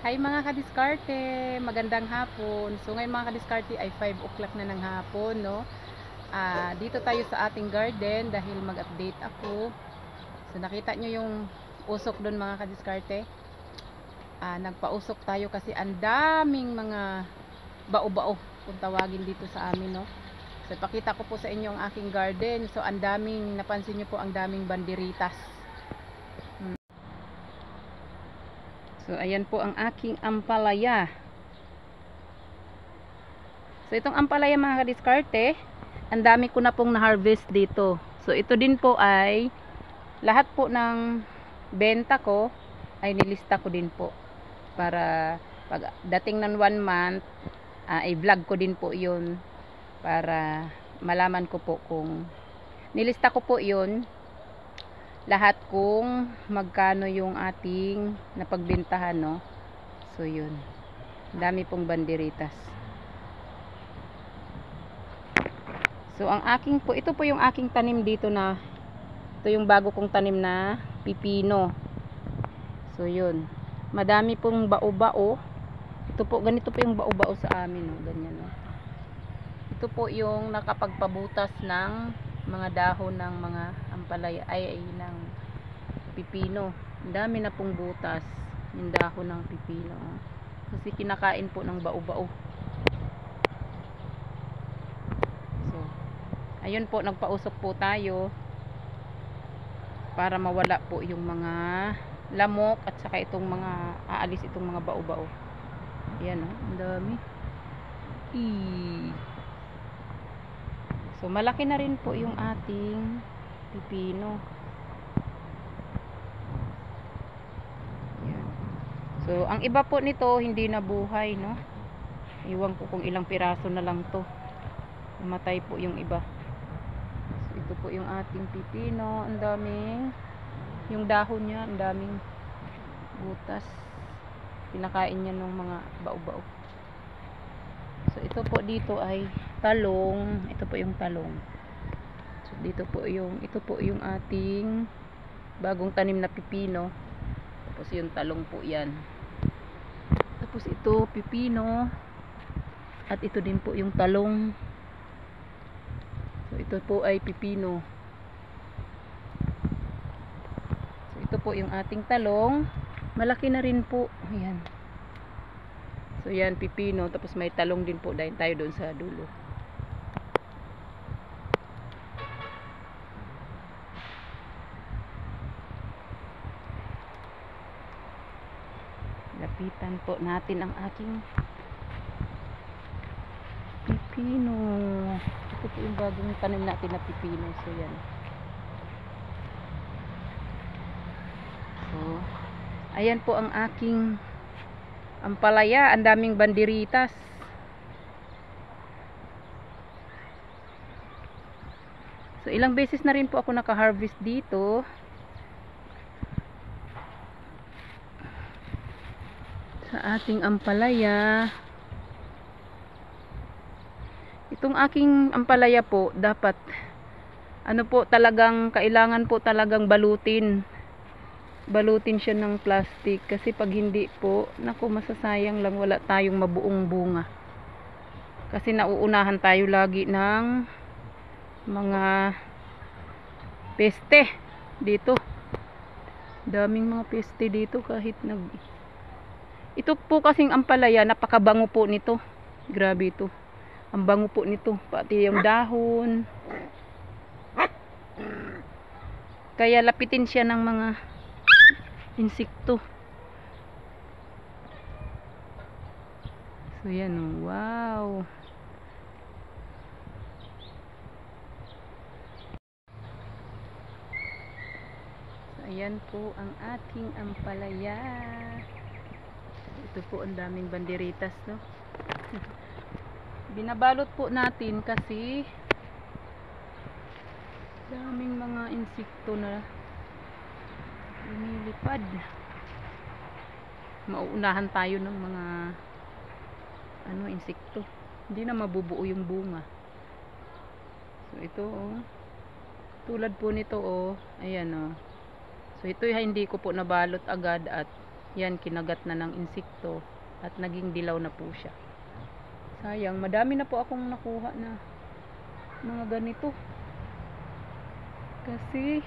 Hi mga kadiskarte, magandang hapon. So ngayon mga kadiskarte ay 5 o'clock na ng hapon, no? Dito tayo sa ating garden dahil mag-update ako. So nakita nyo yung usok doon mga kadiskarte. Nagpausok tayo kasi ang daming mga bao-bao kung tawagin dito sa amin, no? So pakita ko po sa inyo ang aking garden. So ang daming, napansin nyo po ang daming banderitas. So ayan po ang aking ampalaya. So itong ampalaya mga kadiskarte, ang dami ko na pong na-harvest dito. So ito din po ay lahat po ng benta ko ay nilista ko din po. Para pag dating ng 1 month, i-vlog ko din po yun. Para malaman ko po kung nilista ko po yun. Lahat kung magkano yung ating napagbentahan, no? So yun. Dami pong banderitas. So ang aking po, ito po yung aking tanim dito na, ito yung bago kong tanim na pipino. So yun. Madami pong bao-bao. Ito po, ganito po yung bao-bao sa amin, no? Ganyan, no? Ito po yung nakapagpabutas ng mga dahon ng mga ampalaya ay ng pipino. Ang dami na pong butas yung dahon ng pipino, kasi kinakain po ng bao-bao. So ayun po, nagpausok po tayo para mawala po yung mga lamok at saka itong mga aalis itong mga bao-bao. Ayan, oh, ang dami. So malaki na rin po yung ating pipino. Ayan. So ang iba po nito hindi nabuhay, no? Iwan ko kung ilang piraso na lang to. Namatay po yung iba. So ito po yung ating pipino. Ang daming, yung dahon niya, ang daming butas. Pinakain niya ng mga bao-bao. So ito po dito ay talong. Ito po yung talong. So dito po yung, ito po yung ating bagong tanim na pipino. Tapos yung talong po yan. Tapos ito pipino. At ito din po yung talong. So ito po ay pipino. So ito po yung ating talong. Malaki na rin po. Ayan. So yan, pipino. Tapos may talong din po dahil tayo doon sa dulo. Lapitan po natin ang aking pipino. Ito po yung bagong tanim natin na pipino. So yan. So ayan po ang aking ampalaya. Ang daming banderitas. So ilang beses na rin po ako naka-harvest dito. Sa ating ampalaya. Itong aking ampalaya po, dapat ano po, talagang kailangan po talagang balutin. Balutin siya ng plastic kasi pag hindi po, naku, masasayang lang, wala tayong mabuong bunga. Kasi nauunahan tayo lagi ng mga peste dito. Daming mga peste dito kahit ito po kasing ampalaya, napakabango po nito. Grabe ito. Ang bango po nito, pati yung dahon. Kaya lapitin siya ng mga insekto. So yan, oh. Wow. So ayan po ang ating ampalaya. Ito po ang daming banderitas, no? Binabalot po natin kasi daming mga insekto na lumilipad. Mauunahan tayo ng mga insekto. Hindi na mabubuo yung bunga. So ito, oh. Tulad po nito, oh. Ayan, oh. So ito hindi ko po nabalot agad at Yan, kinagat na ng insekto at naging dilaw na po siya. Sayang, madami na po akong nakuha na mga ganito. Kasi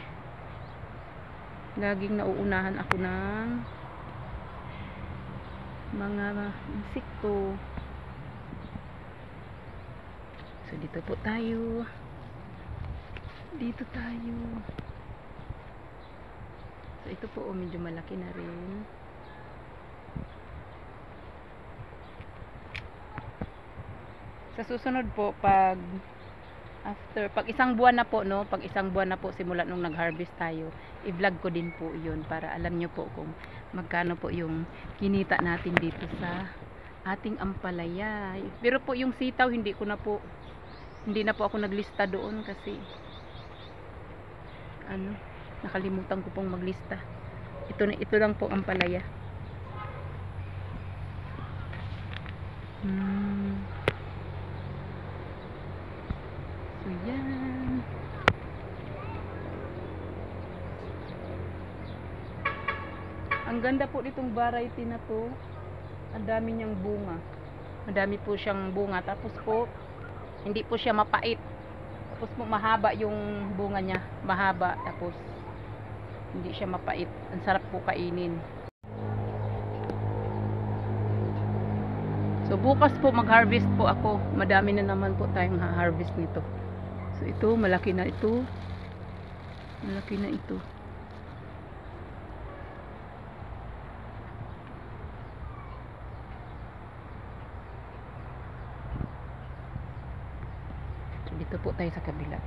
laging nauunahan ako ng mga insekto. So dito po tayo. Dito tayo. So ito po, medyo malaki na rin. Sa susunod po, pag isang buwan na po, no, pag isang buwan na po simula nung nag-harvest tayo, i-vlog ko din po 'yun para alam nyo po kung magkano po yung kinita natin dito sa ating ampalaya. Pero po yung sitaw hindi na po ako naglista doon kasi nakalimutan ko pong maglista. Ito lang po ampalaya. So yan. Ang ganda po nitong variety na to. Ang dami niyang bunga. Madami po siyang bunga. Tapos po, hindi po siya mapait. Tapos po mahaba yung bunga niya. Mahaba. Tapos hindi siya mapait. Ang sarap po kainin. So bukas po mag-harvest po ako. Madami na naman po tayong ha-harvest nito. So ito, malaki na ito. Malaki na ito. So dito po tayo sa kabila.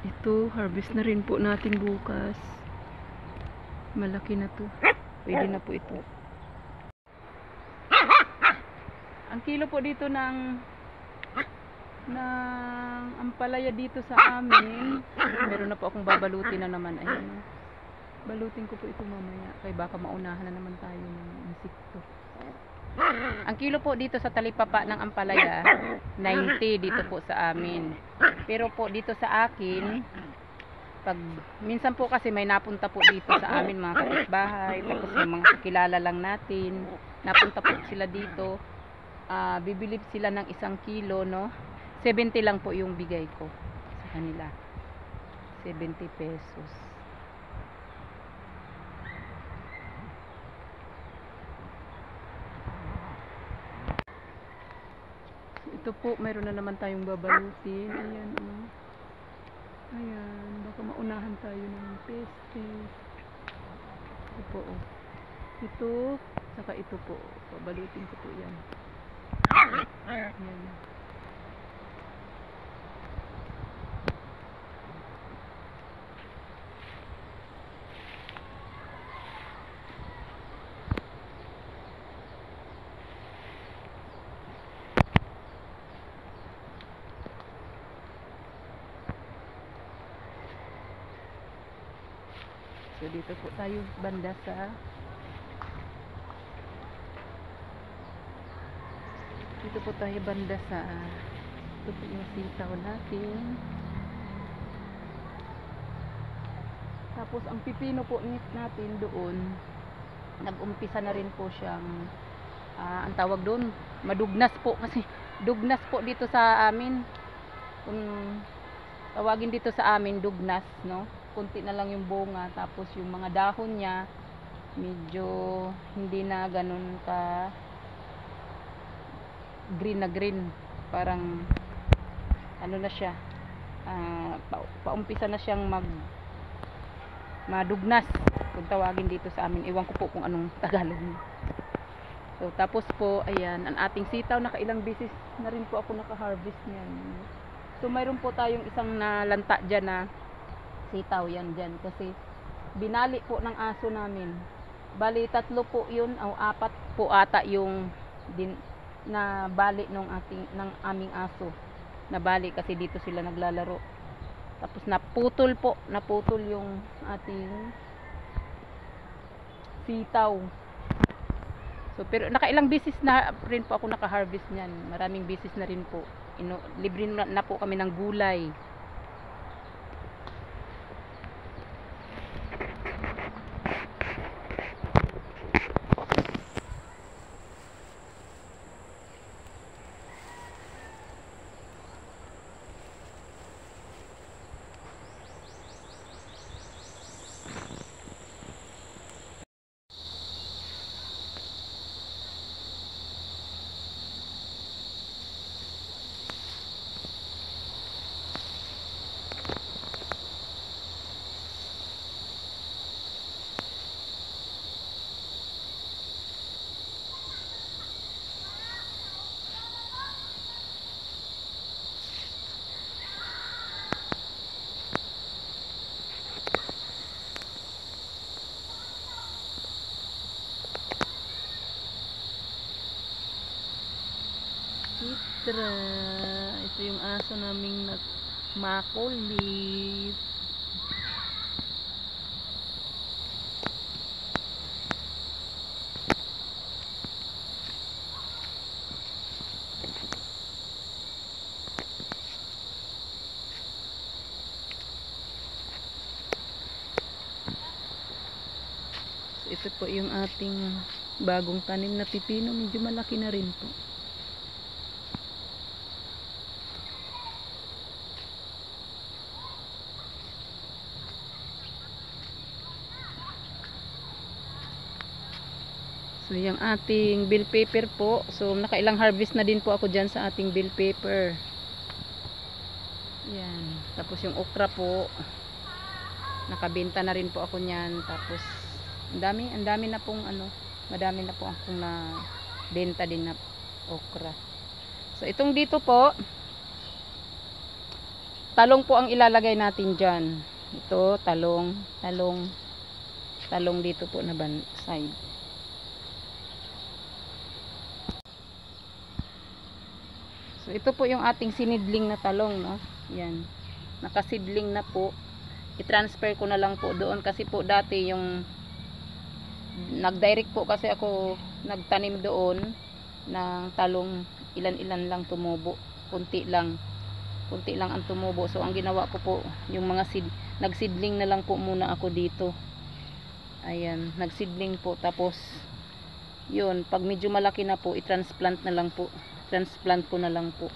Ito, harvest na rin po natin bukas. Malaki na to. Pwede na po ito. Ang kilo po dito ng ampalaya dito sa amin. Meron na po akong babalutin na naman. Ayun. Balutin ko po ito mamaya. Kaya baka maunahan na naman tayo ng insekto. Ang kilo po dito sa talipapa ng ampalaya, 90 dito po sa amin. Pero po dito sa akin, minsan po kasi may napunta po dito sa amin mga kapitbahay, tapos yung mga kilala lang natin, napunta po sila dito, bibili sila ng 1 kilo, no? 70 lang po yung bigay ko sa kanila. 70 pesos. Ito po, mayroon na naman tayong babalutin. Ayan, oh. Ayan, baka maunahan tayo ng peste. Ito po, oh. Ito, saka ito po. Babalutin ko po yan. Ayan. So dito po tayo banda sa ito po yung sitaw natin. Tapos ang pipino po natin doon, nag-umpisa na rin po siyang ang tawag doon, madugnas po kasi dugnas po dito sa amin. Kung tawagin dito sa amin, dugnas, no? Kunti na lang yung bunga, tapos yung mga dahon niya medyo hindi na ganun ka green na green, parang ano na siya, paumpisa na siyang madugnas kung tawagin dito sa amin. Iwan ko po kung anong Tagalog niya. So tapos po, ayan, ang ating sitaw, nakailang beses na rin po ako naka-harvest niyan. So mayroon po tayong isang nalanta dyan na sitaw yan dyan kasi binali po ng aso namin. Bali 3 po yun o 4 po ata yung na bali ng aming aso. Nabali kasi dito sila naglalaro. Tapos naputol yung ating sitaw. So pero nakailang beses na rin po ako naka-harvest niyan. Maraming beses na rin po. Libre na po kami ng gulay. Citra. Ito yung aso naming nagmakulit. So, ito po yung ating bagong tanim na pipino. Medyo malaki na rin po. So, yung ating bell pepper po. So, nakailang harvest na din po ako dyan sa ating bell pepper. Yan. Tapos yung okra po. Nakabenta na rin po ako niyan. Tapos, ang dami na pong madami na po akong na benta din na okra. So, itong dito po, talong po ang ilalagay natin dyan. Ito, talong dito po na side. So, ito po yung ating sinidling na talong, no? Yan. Nakasidling na po. I-transfer ko na lang po doon kasi po dati yung nag-direct po kasi ako nagtanim doon ng talong, ilan-ilan lang tumubo. Kunti lang ang tumubo. So, ang ginawa ko po, yung mga nagsidling na lang po muna ako dito. Ayan, nagsidling po. Tapos, yun, pag medyo malaki na po, i-transplant na lang po. Transplant ko na lang po.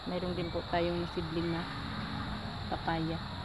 Mayroon din po tayong nasidling na papaya.